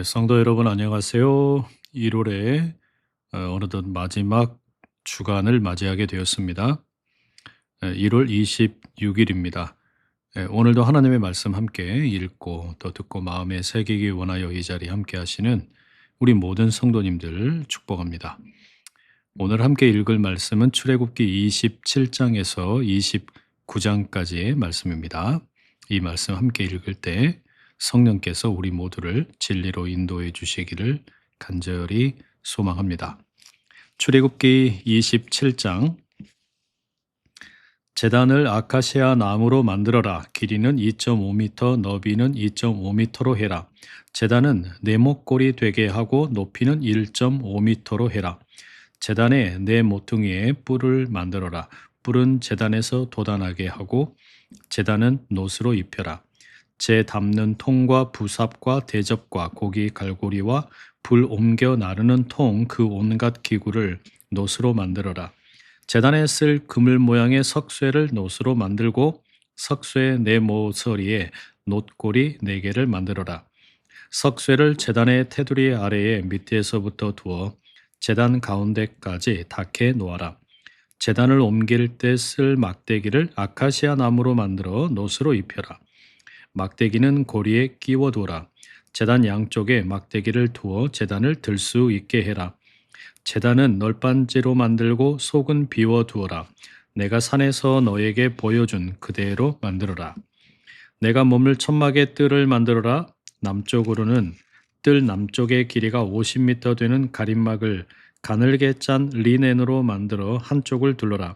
성도 여러분 안녕하세요. 1월에 어느덧 마지막 주간을 맞이하게 되었습니다. 1월 26일입니다. 오늘도 하나님의 말씀 함께 읽고 또 듣고 마음에 새기기 원하여 이 자리에 함께 하시는 우리 모든 성도님들 축복합니다. 오늘 함께 읽을 말씀은 출애굽기 27장에서 29장까지의 말씀입니다. 이 말씀 함께 읽을 때 성령께서 우리 모두를 진리로 인도해 주시기를 간절히 소망합니다. 출애굽기 27장 제단을 아카시아 나무로 만들어라. 길이는 2.5m, 너비는 2.5m로 해라. 제단은 네모꼴이 되게 하고 높이는 1.5m로 해라. 제단에 네 모퉁이에 뿔을 만들어라. 뿔은 제단에서 돋아나게 하고 제단은 노스로 입혀라. 재 담는 통과 부삽과 대접과 고기 갈고리와 불 옮겨 나르는 통 그 온갖 기구를 노스로 만들어라. 제단에 쓸 그물 모양의 석쇠를 노스로 만들고 석쇠 네 모서리에 놋고리 4개를 만들어라. 석쇠를 제단의 테두리 아래에 밑에서부터 두어 제단 가운데까지 닿게 놓아라. 제단을 옮길 때 쓸 막대기를 아카시아 나무로 만들어 노스로 입혀라. 막대기는 고리에 끼워두어라. 제단 양쪽에 막대기를 두어 제단을 들 수 있게 해라. 제단은 널빤지로 만들고 속은 비워두어라. 내가 산에서 너에게 보여준 그대로 만들어라. 내가 머물 천막의 뜰을 만들어라. 남쪽으로는 뜰 남쪽의 길이가 50m 되는 가림막을 가늘게 짠 리넨으로 만들어 한쪽을 둘러라.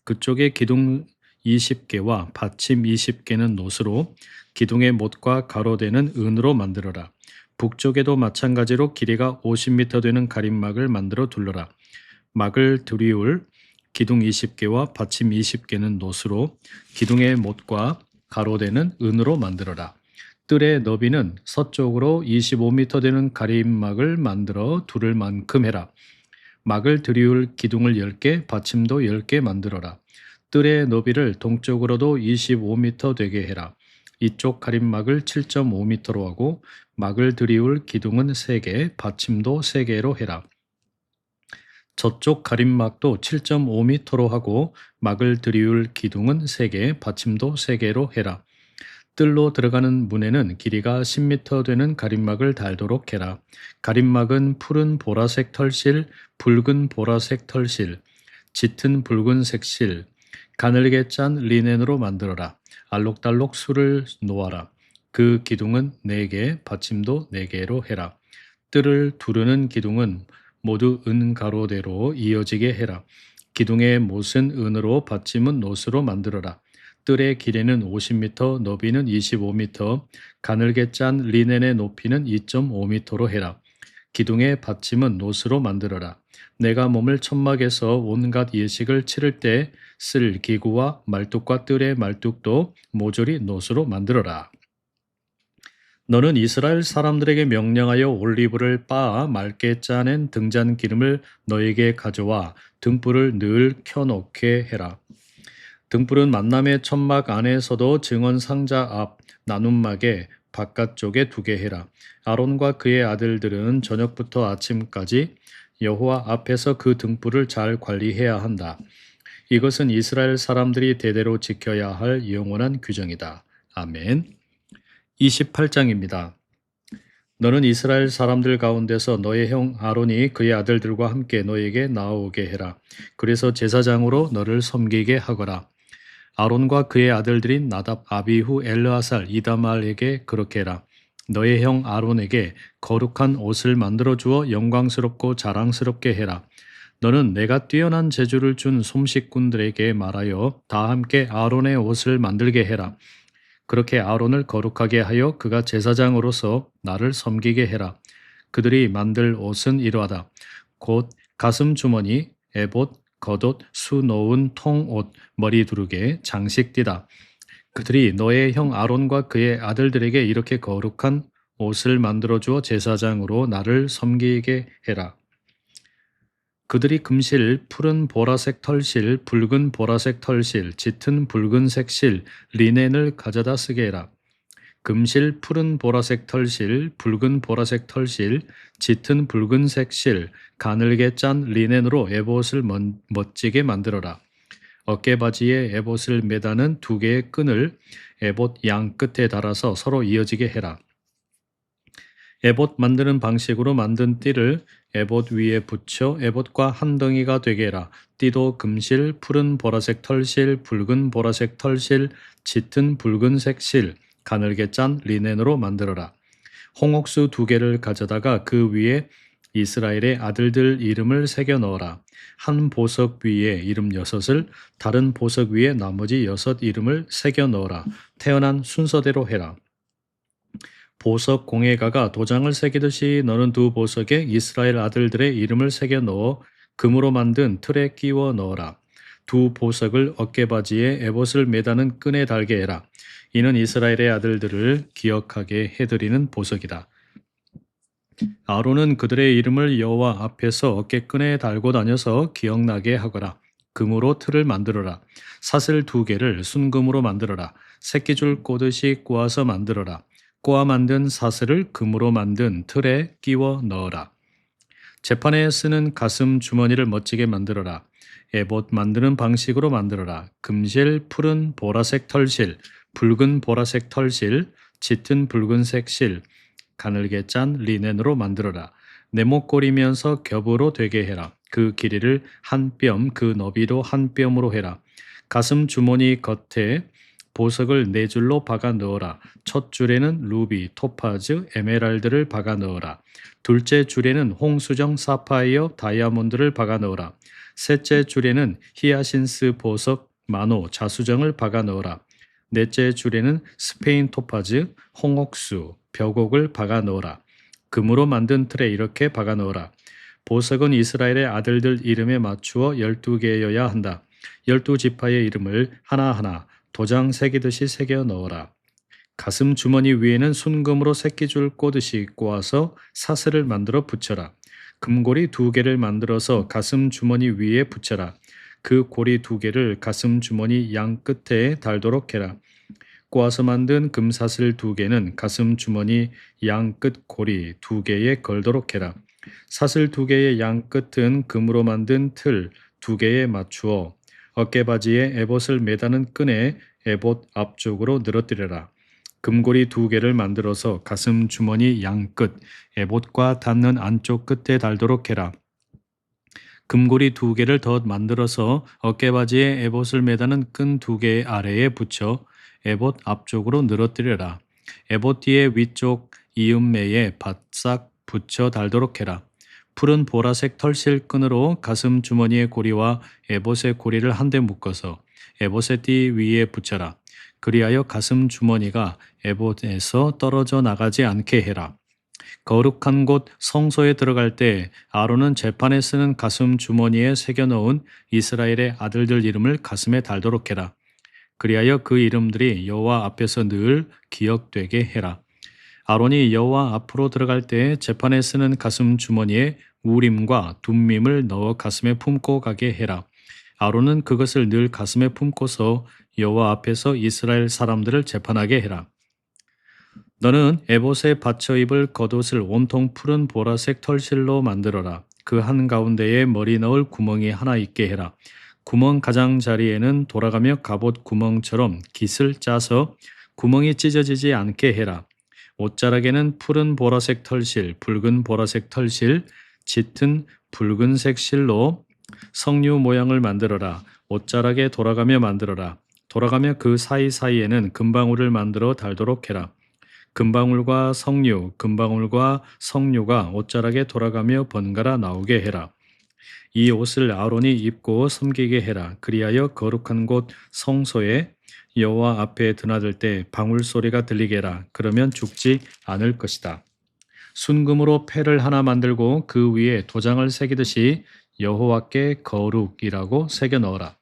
그쪽에 기둥 20개와 받침 20개는 놋으로 기둥의 못과 가로대는 은으로 만들어라. 북쪽에도 마찬가지로 길이가 50m 되는 가림막을 만들어 둘러라. 막을 들이울 기둥 20개와 받침 20개는 놋으로 기둥의 못과 가로대는 은으로 만들어라. 뜰의 너비는 서쪽으로 25m 되는 가림막을 만들어 두를 만큼 해라. 막을 들이울 기둥을 10개, 받침도 10개 만들어라. 뜰의 너비를 동쪽으로도 25m 되게 해라. 이쪽 가림막을 7.5m로 하고 막을 들이울 기둥은 3개, 받침도 3개로 해라. 저쪽 가림막도 7.5m로 하고 막을 들이울 기둥은 3개, 받침도 3개로 해라. 뜰로 들어가는 문에는 길이가 10m 되는 가림막을 달도록 해라. 가림막은 푸른 보라색 털실, 붉은 보라색 털실, 짙은 붉은색 실, 가늘게 짠 리넨으로 만들어라. 알록달록 술을 놓아라. 그 기둥은 4개, 받침도 4개로 해라. 뜰을 두르는 기둥은 모두 은가로대로 이어지게 해라. 기둥의 못은 은으로, 받침은 놋으로 만들어라. 뜰의 길이는 50m, 너비는 25m, 가늘게 짠 리넨의 높이는 2.5m로 해라. 기둥의 받침은 놋으로 만들어라. 내가 몸을 천막에서 온갖 예식을 치를 때 쓸 기구와 말뚝과 뜰의 말뚝도 모조리 놋으로 만들어라. 너는 이스라엘 사람들에게 명령하여 올리브를 빻아 맑게 짜낸 등잔 기름을 너에게 가져와 등불을 늘 켜놓게 해라. 등불은 만남의 천막 안에서도 증언 상자 앞 나눔막의 바깥쪽에 두게 해라. 아론과 그의 아들들은 저녁부터 아침까지 여호와 앞에서 그 등불을 잘 관리해야 한다. 이것은 이스라엘 사람들이 대대로 지켜야 할 영원한 규정이다. 아멘. 28장입니다. 너는 이스라엘 사람들 가운데서 너의 형 아론이 그의 아들들과 함께 너에게 나아오게 해라. 그래서 제사장으로 너를 섬기게 하거라. 아론과 그의 아들들인 나답, 아비후, 엘르아살, 이다말에게 그렇게 해라. 너의 형 아론에게 거룩한 옷을 만들어 주어 영광스럽고 자랑스럽게 해라. 너는 내가 뛰어난 재주를 준 솜씨꾼들에게 말하여 다 함께 아론의 옷을 만들게 해라. 그렇게 아론을 거룩하게 하여 그가 제사장으로서 나를 섬기게 해라. 그들이 만들 옷은 이러하다. 곧 가슴 주머니, 에봇, 겉옷, 수 놓은 통옷, 머리 두르개, 장식띠다. 그들이 너의 형 아론과 그의 아들들에게 이렇게 거룩한 옷을 만들어 주어 제사장으로 나를 섬기게 해라. 그들이 금실, 푸른 보라색 털실, 붉은 보라색 털실, 짙은 붉은색 실, 리넨을 가져다 쓰게 해라. 금실, 푸른 보라색 털실, 붉은 보라색 털실, 짙은 붉은색 실, 가늘게 짠 리넨으로 에봇을 멋지게 만들어라. 어깨바지에 에봇을 매다는 두 개의 끈을 에봇 양 끝에 달아서 서로 이어지게 해라. 에봇 만드는 방식으로 만든 띠를 에봇 위에 붙여 에봇과 한 덩이가 되게 해라. 띠도 금실, 푸른 보라색 털실, 붉은 보라색 털실, 짙은 붉은색 실, 가늘게 짠 리넨으로 만들어라. 홍옥수 두 개를 가져다가 그 위에 이스라엘의 아들들 이름을 새겨 넣어라. 한 보석 위에 이름 6을, 다른 보석 위에 나머지 6 이름을 새겨 넣어라. 태어난 순서대로 해라. 보석 공예가가 도장을 새기듯이 너는 두 보석에 이스라엘 아들들의 이름을 새겨 넣어 금으로 만든 틀에 끼워 넣어라. 두 보석을 어깨바지에 에봇을 매다는 끈에 달게 해라. 이는 이스라엘의 아들들을 기억하게 해드리는 보석이다. 아론은 그들의 이름을 여호와 앞에서 어깨끈에 달고 다녀서 기억나게 하거라. 금으로 틀을 만들어라. 사슬 2개를 순금으로 만들어라. 새끼줄 꼬듯이 꼬아서 만들어라. 꼬아 만든 사슬을 금으로 만든 틀에 끼워 넣어라. 재판에 쓰는 가슴 주머니를 멋지게 만들어라. 에봇 만드는 방식으로 만들어라. 금실, 푸른 보라색 털실, 붉은 보라색 털실, 짙은 붉은색 실, 가늘게 짠 리넨으로 만들어라. 네모꼴이면서 겹으로 되게 해라. 그 길이를 한 뼘, 그 너비도 한 뼘으로 해라. 가슴 주머니 겉에 보석을 4줄로 박아 넣어라. 첫 줄에는 루비, 토파즈, 에메랄드를 박아 넣어라. 둘째 줄에는 홍수정, 사파이어, 다이아몬드를 박아 넣어라. 셋째 줄에는 히아신스 보석, 마노, 자수정을 박아 넣어라. 넷째 줄에는 스페인 토파즈, 홍옥수, 벽옥을 박아 넣어라. 금으로 만든 틀에 이렇게 박아 넣어라. 보석은 이스라엘의 아들들 이름에 맞추어 12개여야 한다. 12지파의 이름을 하나하나 도장 새기듯이 새겨 넣어라. 가슴 주머니 위에는 순금으로 새끼줄 꼬듯이 꼬아서 사슬을 만들어 붙여라. 금고리 2개를 만들어서 가슴 주머니 위에 붙여라. 그 고리 2개를 가슴 주머니 양 끝에 달도록 해라. 꼬아서 만든 금사슬 2개는 가슴 주머니 양 끝 고리 2개에 걸도록 해라. 사슬 2개의 양 끝은 금으로 만든 틀 2개에 맞추어 어깨바지에 에봇을 매다는 끈에 에봇 앞쪽으로 늘어뜨려라. 금고리 2개를 만들어서 가슴 주머니 양 끝, 에봇과 닿는 안쪽 끝에 달도록 해라. 금고리 2개를 더 만들어서 어깨바지에 에봇을 매다는 끈 2개 아래에 붙여 에봇 앞쪽으로 늘어뜨려라. 에봇 뒤에 위쪽 이음매에 바싹 붙여 달도록 해라. 푸른 보라색 털실 끈으로 가슴 주머니의 고리와 에봇의 고리를 한데 묶어서 에봇의 띠 위에 붙여라. 그리하여 가슴 주머니가 에봇에서 떨어져 나가지 않게 해라. 거룩한 곳 성소에 들어갈 때 아론은 재판에 쓰는 가슴 주머니에 새겨 넣은 이스라엘의 아들들 이름을 가슴에 달도록 해라. 그리하여 그 이름들이 여호와 앞에서 늘 기억되게 해라. 아론이 여호와 앞으로 들어갈 때 재판에 쓰는 가슴 주머니에 우림과 둠밈을 넣어 가슴에 품고 가게 해라. 아론은 그것을 늘 가슴에 품고서 여호와 앞에서 이스라엘 사람들을 재판하게 해라. 너는 에봇에 받쳐 입을 겉옷을 온통 푸른 보라색 털실로 만들어라. 그 한가운데에 머리 넣을 구멍이 하나 있게 해라. 구멍 가장자리에는 돌아가며 갑옷 구멍처럼 깃을 짜서 구멍이 찢어지지 않게 해라. 옷자락에는 푸른 보라색 털실, 붉은 보라색 털실, 짙은 붉은색 실로 석류 모양을 만들어라. 옷자락에 돌아가며 만들어라. 돌아가며 그 사이사이에는 금방울을 만들어 달도록 해라. 금방울과 금방울과 석류가 옷자락에 돌아가며 번갈아 나오게 해라. 이 옷을 아론이 입고 섬기게 해라. 그리하여 거룩한 곳 성소에 여호와 앞에 드나들 때 방울 소리가 들리게 해라. 그러면 죽지 않을 것이다. 순금으로 패를 하나 만들고 그 위에 도장을 새기듯이 여호와께 거룩이라고 새겨 넣어라.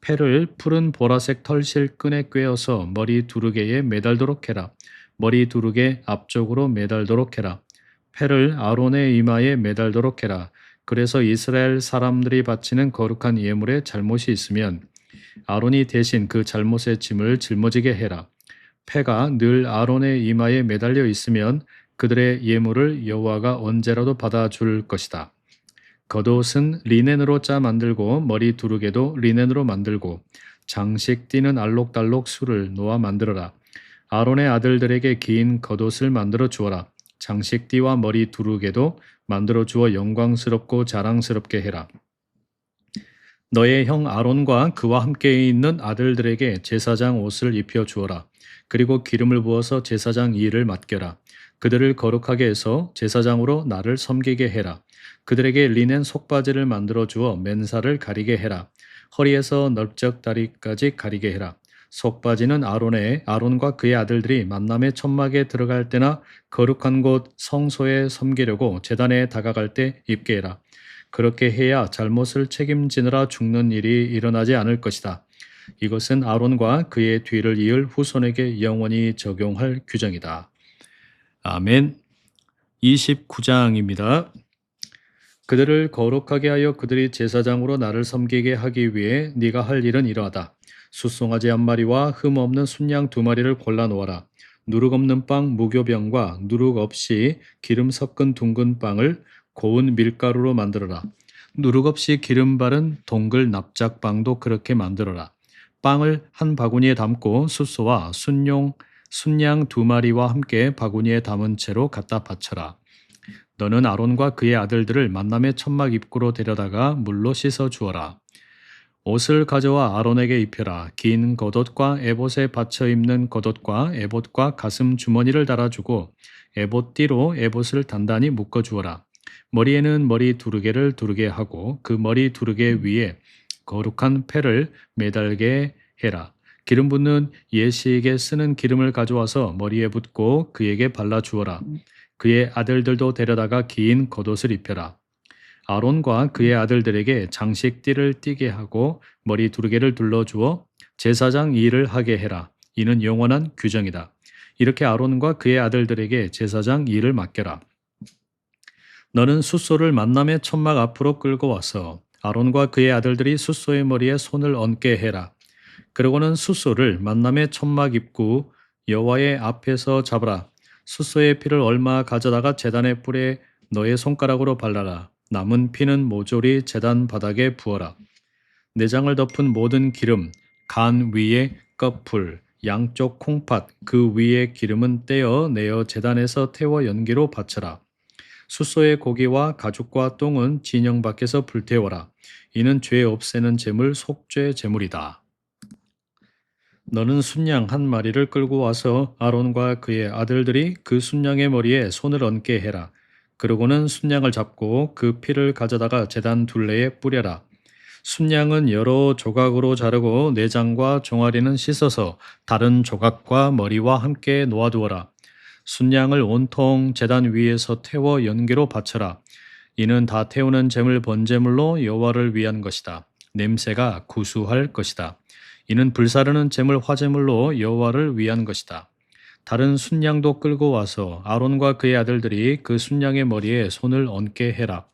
패를 푸른 보라색 털실 끈에 꿰어서 머리 두르개에 매달도록 해라. 머리 두르개 앞쪽으로 매달도록 해라. 패를 아론의 이마에 매달도록 해라. 그래서 이스라엘 사람들이 바치는 거룩한 예물에 잘못이 있으면 아론이 대신 그 잘못의 짐을 짊어지게 해라. 패가 늘 아론의 이마에 매달려 있으면 그들의 예물을 여호와가 언제라도 받아줄 것이다. 겉옷은 리넨으로 짜 만들고 머리 두르개도 리넨으로 만들고 장식 띠는 알록달록 술을 놓아 만들어라. 아론의 아들들에게 긴 겉옷을 만들어 주어라. 장식 띠와 머리 두르개도 만들어 주어 영광스럽고 자랑스럽게 해라. 너의 형 아론과 그와 함께 있는 아들들에게 제사장 옷을 입혀 주어라. 그리고 기름을 부어서 제사장 일을 맡겨라. 그들을 거룩하게 해서 제사장으로 나를 섬기게 해라. 그들에게 리넨 속바지를 만들어 주어 맨살을 가리게 해라. 허리에서 넓적다리까지 가리게 해라. 속바지는 아론과 그의 아들들이 만남의 천막에 들어갈 때나 거룩한 곳 성소에 섬기려고 제단에 다가갈 때 입게 해라. 그렇게 해야 잘못을 책임지느라 죽는 일이 일어나지 않을 것이다. 이것은 아론과 그의 뒤를 이을 후손에게 영원히 적용할 규정이다. 아멘. 29장입니다. 그들을 거룩하게 하여 그들이 제사장으로 나를 섬기게 하기 위해 네가 할 일은 이러하다. 숫송아지 한 마리와 흠 없는 순양 두 마리를 골라 놓아라. 누룩 없는 빵 무교병과 누룩 없이 기름 섞은 둥근 빵을 고운 밀가루로 만들어라. 누룩 없이 기름 바른 동글 납작빵도 그렇게 만들어라. 빵을 한 바구니에 담고 숫소와 순양 두 마리와 함께 바구니에 담은 채로 갖다 바쳐라. 너는 아론과 그의 아들들을 만남의 천막 입구로 데려다가 물로 씻어 주어라. 옷을 가져와 아론에게 입혀라. 긴 겉옷과 에봇에 받쳐 입는 겉옷과 에봇과 가슴 주머니를 달아주고 에봇띠로 에봇을 단단히 묶어 주어라. 머리에는 머리 두르개를 두르게 하고 그 머리 두르개 위에 거룩한 패를 매달게 해라. 기름 붓는 예식에 쓰는 기름을 가져와서 머리에 붓고 그에게 발라 주어라. 그의 아들들도 데려다가 긴 겉옷을 입혀라. 아론과 그의 아들들에게 장식띠를 띠게 하고 머리 두르개를 둘러주어 제사장 일을 하게 해라. 이는 영원한 규정이다. 이렇게 아론과 그의 아들들에게 제사장 일을 맡겨라. 너는 숫소를 만남의 천막 앞으로 끌고 와서 아론과 그의 아들들이 숫소의 머리에 손을 얹게 해라. 그러고는 숫소를 만남의 천막 입구 여호와의 앞에서 잡으라. 숫소의 피를 얼마 가져다가 제단의 뿔에 너의 손가락으로 발라라. 남은 피는 모조리 제단 바닥에 부어라. 내장을 덮은 모든 기름, 간 위에 꺼풀, 양쪽 콩팥, 그 위에 기름은 떼어 내어 제단에서 태워 연기로 바쳐라. 숫소의 고기와 가죽과 똥은 진영 밖에서 불태워라. 이는 죄 없애는 제물 속죄 제물이다. 너는 순양 한 마리를 끌고 와서 아론과 그의 아들들이 그 순양의 머리에 손을 얹게 해라. 그러고는 순양을 잡고 그 피를 가져다가 제단 둘레에 뿌려라. 순양은 여러 조각으로 자르고 내장과 종아리는 씻어서 다른 조각과 머리와 함께 놓아두어라. 순양을 온통 제단 위에서 태워 연기로 바쳐라. 이는 다 태우는 제물 번제물로 여호와를 위한 것이다. 냄새가 구수할 것이다. 이는 불사르는 제물 화제물로 여호와를 위한 것이다. 다른 순양도 끌고 와서 아론과 그의 아들들이 그 순양의 머리에 손을 얹게 해라.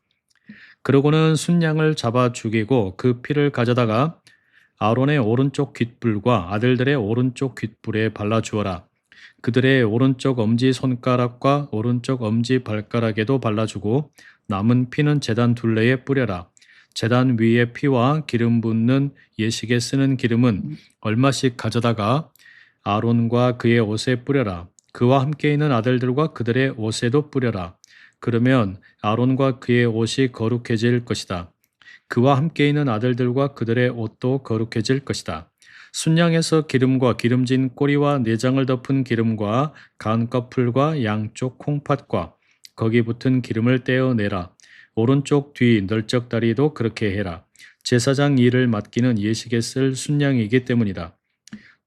그러고는 순양을 잡아 죽이고 그 피를 가져다가 아론의 오른쪽 귓불과 아들들의 오른쪽 귓불에 발라주어라. 그들의 오른쪽 엄지 손가락과 오른쪽 엄지 발가락에도 발라주고 남은 피는 제단 둘레에 뿌려라. 제단 위에 피와 기름 붓는 예식에 쓰는 기름은 얼마씩 가져다가 아론과 그의 옷에 뿌려라. 그와 함께 있는 아들들과 그들의 옷에도 뿌려라. 그러면 아론과 그의 옷이 거룩해질 것이다. 그와 함께 있는 아들들과 그들의 옷도 거룩해질 것이다. 순양에서 기름과 기름진 꼬리와 내장을 덮은 기름과 간 꺼풀과 양쪽 콩팥과 거기 붙은 기름을 떼어내라. 오른쪽 뒤 널쩍다리도 그렇게 해라. 제사장 일을 맡기는 예식에 쓸 순양이기 때문이다.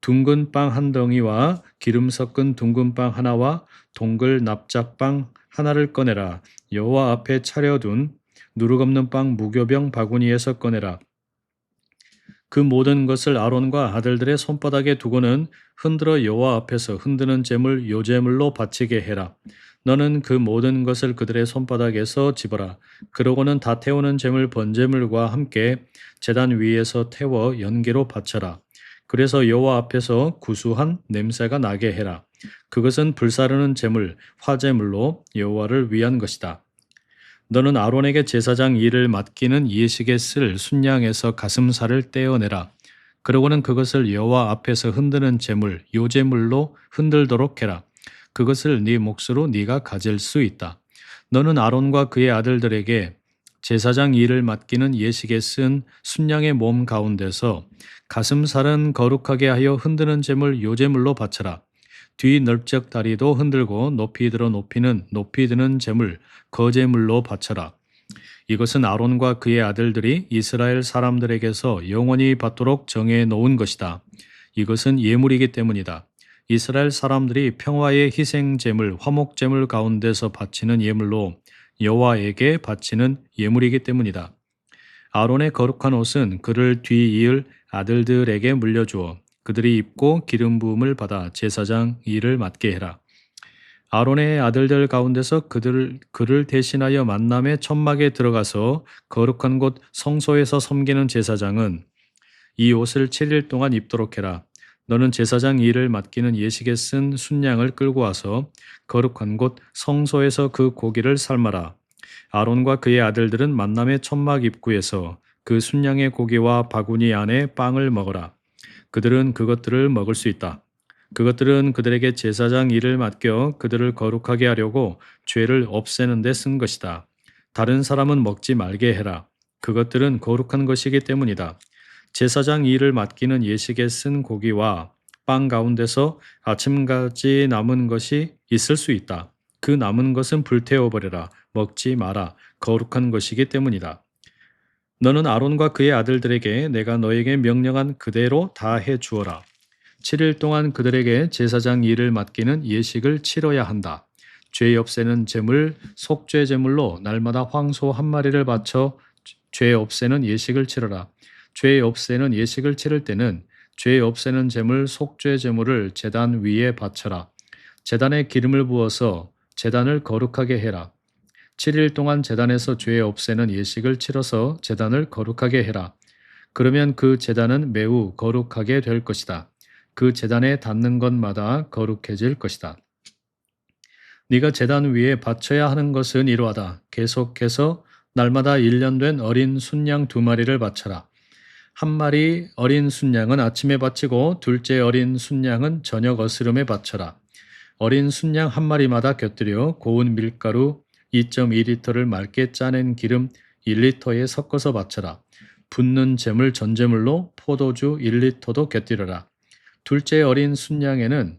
둥근 빵 한 덩이와 기름 섞은 둥근 빵 하나와 동글 납작빵 하나를 꺼내라. 여호와 앞에 차려둔 누룩 없는 빵 무교병 바구니에서 꺼내라. 그 모든 것을 아론과 아들들의 손바닥에 두고는 흔들어 여호와 앞에서 흔드는 제물 요제물로 바치게 해라. 너는 그 모든 것을 그들의 손바닥에서 집어라. 그러고는 다 태우는 제물 번제물과 함께 제단 위에서 태워 연기로 바쳐라. 그래서 여호와 앞에서 구수한 냄새가 나게 해라. 그것은 불사르는 제물, 화제물로 여호와를 위한 것이다. 너는 아론에게 제사장 일을 맡기는 예식에 쓸 순양에서 가슴살을 떼어내라. 그러고는 그것을 여호와 앞에서 흔드는 제물, 요제물로 흔들도록 해라. 그것을 네 몫으로 네가 가질 수 있다. 너는 아론과 그의 아들들에게 제사장 일을 맡기는 예식에 쓴 순양의 몸 가운데서 가슴살은 거룩하게 하여 흔드는 제물, 요제물로 바쳐라. 뒤 넓적 다리도 흔들고 높이 들어 높이 드는 제물, 거제물로 바쳐라. 이것은 아론과 그의 아들들이 이스라엘 사람들에게서 영원히 받도록 정해 놓은 것이다. 이것은 예물이기 때문이다. 이스라엘 사람들이 평화의 희생 제물, 화목 제물 가운데서 바치는 예물로 여호와에게 바치는 예물이기 때문이다. 아론의 거룩한 옷은 그를 뒤이을 아들들에게 물려주어 그들이 입고 기름 부음을 받아 제사장 일을 맡게 해라. 아론의 아들들 가운데서 그를 대신하여 만남의 천막에 들어가서 거룩한 곳 성소에서 섬기는 제사장은 이 옷을 7일 동안 입도록 해라. 너는 제사장 일을 맡기는 예식에 쓴 순양을 끌고 와서 거룩한 곳 성소에서 그 고기를 삶아라. 아론과 그의 아들들은 만남의 천막 입구에서 그 순양의 고기와 바구니 안에 빵을 먹어라. 그들은 그것들을 먹을 수 있다. 그것들은 그들에게 제사장 일을 맡겨 그들을 거룩하게 하려고 죄를 없애는 데 쓴 것이다. 다른 사람은 먹지 말게 해라. 그것들은 거룩한 것이기 때문이다. 제사장 일을 맡기는 예식에 쓴 고기와 빵 가운데서 아침까지 남은 것이 있을 수 있다. 그 남은 것은 불태워버려라. 먹지 마라. 거룩한 것이기 때문이다. 너는 아론과 그의 아들들에게 내가 너에게 명령한 그대로 다 해 주어라. 7일 동안 그들에게 제사장 일을 맡기는 예식을 치러야 한다. 죄 없애는 제물, 속죄 제물로 날마다 황소 한 마리를 바쳐 죄 없애는 예식을 치러라. 죄 없애는 예식을 치를 때는 죄 없애는 제물, 속죄 제물을 제단 위에 바쳐라. 제단에 기름을 부어서 제단을 거룩하게 해라. 7일 동안 제단에서 죄 없애는 예식을 치러서 제단을 거룩하게 해라. 그러면 그 제단은 매우 거룩하게 될 것이다. 그 제단에 닿는 것마다 거룩해질 것이다. 네가 제단 위에 바쳐야 하는 것은 이러하다. 계속해서 날마다 1년 된 어린 순양 2마리를 바쳐라. 한 마리 어린 순양은 아침에 바치고 둘째 어린 순양은 저녁 어스름에 바쳐라. 어린 순양 한 마리마다 곁들여 고운 밀가루 2.2리터를 맑게 짜낸 기름 1리터에 섞어서 바쳐라. 붓는 제물 전제물로 포도주 1리터도 곁들여라. 둘째 어린 순양에는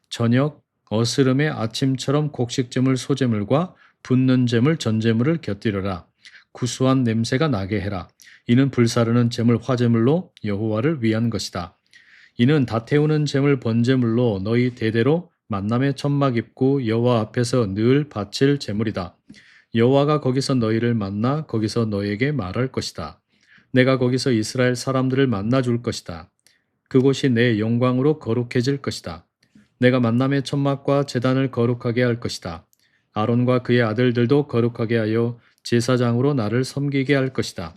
저녁 어스름의 아침처럼 곡식제물 소제물과 붓는 제물 전제물을 곁들여라. 구수한 냄새가 나게 해라. 이는 불사르는 제물 화제물로 여호와를 위한 것이다. 이는 다 태우는 제물 번제물로 너희 대대로 만남의 천막 입구 여호와 앞에서 늘 바칠 제물이다. 여호와가 거기서 너희를 만나 거기서 너희에게 말할 것이다. 내가 거기서 이스라엘 사람들을 만나 줄 것이다. 그곳이 내 영광으로 거룩해질 것이다. 내가 만남의 천막과 제단을 거룩하게 할 것이다. 아론과 그의 아들들도 거룩하게 하여 제사장으로 나를 섬기게 할 것이다.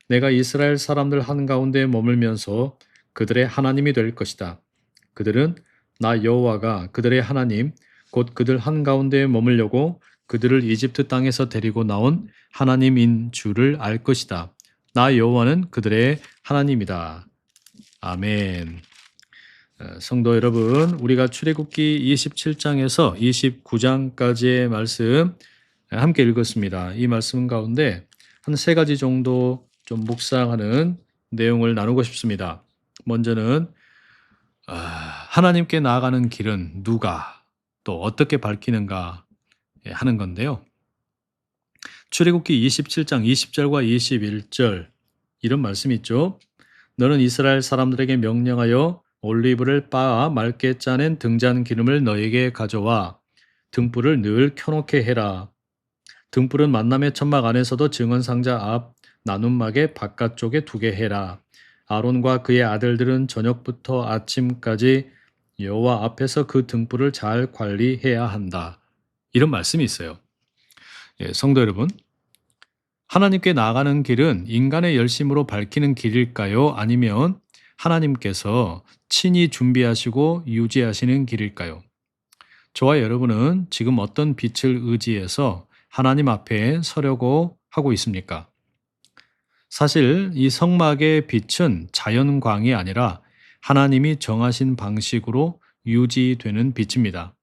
내가 이스라엘 사람들 한가운데 머물면서 그들의 하나님이 될 것이다. 그들은 나 여호와가 그들의 하나님, 곧 그들 한가운데 머물려고 그들을 이집트 땅에서 데리고 나온 하나님인 줄을 알 것이다. 나 여호와는 그들의 하나님이다. 아멘. 성도 여러분, 우리가 출애굽기 27장에서 29장까지의 말씀 함께 읽었습니다. 이 말씀 가운데 한 3가지 정도 좀 묵상하는 내용을 나누고 싶습니다. 먼저는 하나님께 나아가는 길은 누가 또 어떻게 밝히는가 하는 건데요. 출애굽기 27장 20절과 21절 이런 말씀이 있죠. 너는 이스라엘 사람들에게 명령하여 올리브를 빻아 맑게 짜낸 등잔 기름을 너에게 가져와 등불을 늘 켜놓게 해라. 등불은 만남의 천막 안에서도 증언상자 앞 나눔막의 바깥쪽에 두게 해라. 아론과 그의 아들들은 저녁부터 아침까지 여호와 앞에서 그 등불을 잘 관리해야 한다. 이런 말씀이 있어요. 성도 여러분, 하나님께 나아가는 길은 인간의 열심으로 밝히는 길일까요? 아니면 하나님께서 친히 준비하시고 유지하시는 길일까요? 저와 여러분은 지금 어떤 빛을 의지해서 하나님 앞에 서려고 하고 있습니까? 사실 이 성막의 빛은 자연광이 아니라 하나님이 정하신 방식으로 유지되는 빛입니다.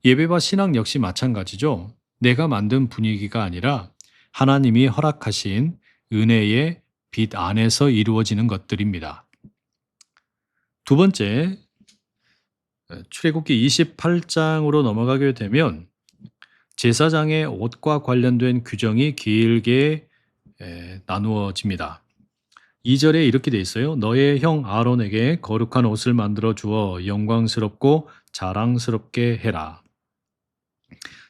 예배와 신앙 역시 마찬가지죠. 내가 만든 분위기가 아니라 하나님이 허락하신 은혜의 빛 안에서 이루어지는 것들입니다. 두 번째, 출애굽기 28장으로 넘어가게 되면 제사장의 옷과 관련된 규정이 길게 나누어집니다. 2절에 이렇게 돼 있어요. 너의 형 아론에게 거룩한 옷을 만들어 주어 영광스럽고 자랑스럽게 해라.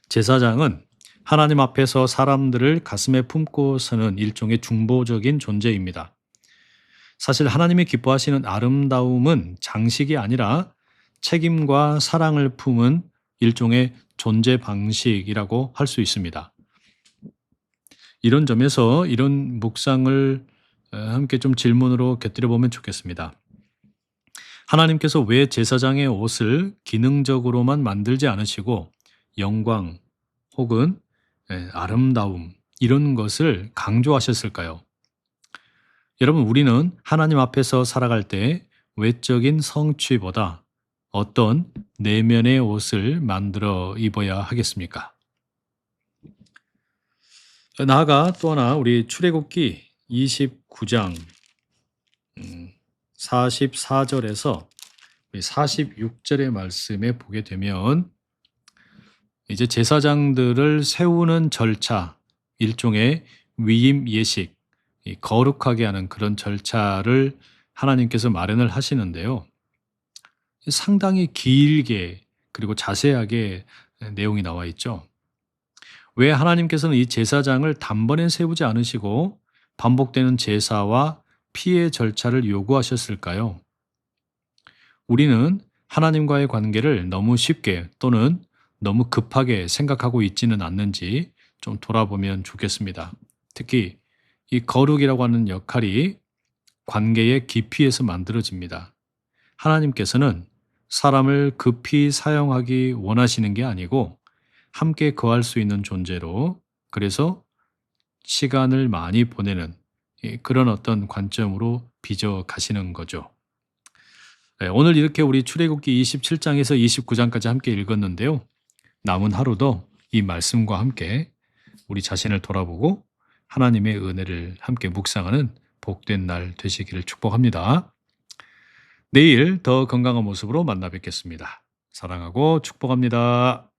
제사장은 하나님 앞에서 사람들을 가슴에 품고 서는 일종의 중보적인 존재입니다. 사실 하나님이 기뻐하시는 아름다움은 장식이 아니라 책임과 사랑을 품은 일종의 존재 방식이라고 할 수 있습니다. 이런 점에서 이런 묵상을 함께 좀 질문으로 곁들여 보면 좋겠습니다. 하나님께서 왜 제사장의 옷을 기능적으로만 만들지 않으시고 영광 혹은 아름다움 이런 것을 강조하셨을까요? 여러분, 우리는 하나님 앞에서 살아갈 때 외적인 성취보다 어떤 내면의 옷을 만들어 입어야 하겠습니까? 나아가 또 하나 우리 출애굽기 29장 44절에서 46절의 말씀에 보게 되면 이제 제사장들을 세우는 절차, 일종의 위임 예식, 거룩하게 하는 그런 절차를 하나님께서 마련을 하시는데요. 상당히 길게 그리고 자세하게 내용이 나와 있죠. 왜 하나님께서는 이 제사장을 단번에 세우지 않으시고 반복되는 제사와 피의 절차를 요구하셨을까요? 우리는 하나님과의 관계를 너무 쉽게 또는 너무 급하게 생각하고 있지는 않는지 좀 돌아보면 좋겠습니다. 특히 이 거룩이라고 하는 역할이 관계의 깊이에서 만들어집니다. 하나님께서는 사람을 급히 사용하기 원하시는 게 아니고 함께 거할 수 있는 존재로, 그래서 시간을 많이 보내는 그런 어떤 관점으로 빚어 가시는 거죠. 오늘 이렇게 우리 출애굽기 27장에서 29장까지 함께 읽었는데요. 남은 하루도 이 말씀과 함께 우리 자신을 돌아보고 하나님의 은혜를 함께 묵상하는 복된 날 되시기를 축복합니다. 내일 더 건강한 모습으로 만나 뵙겠습니다. 사랑하고 축복합니다.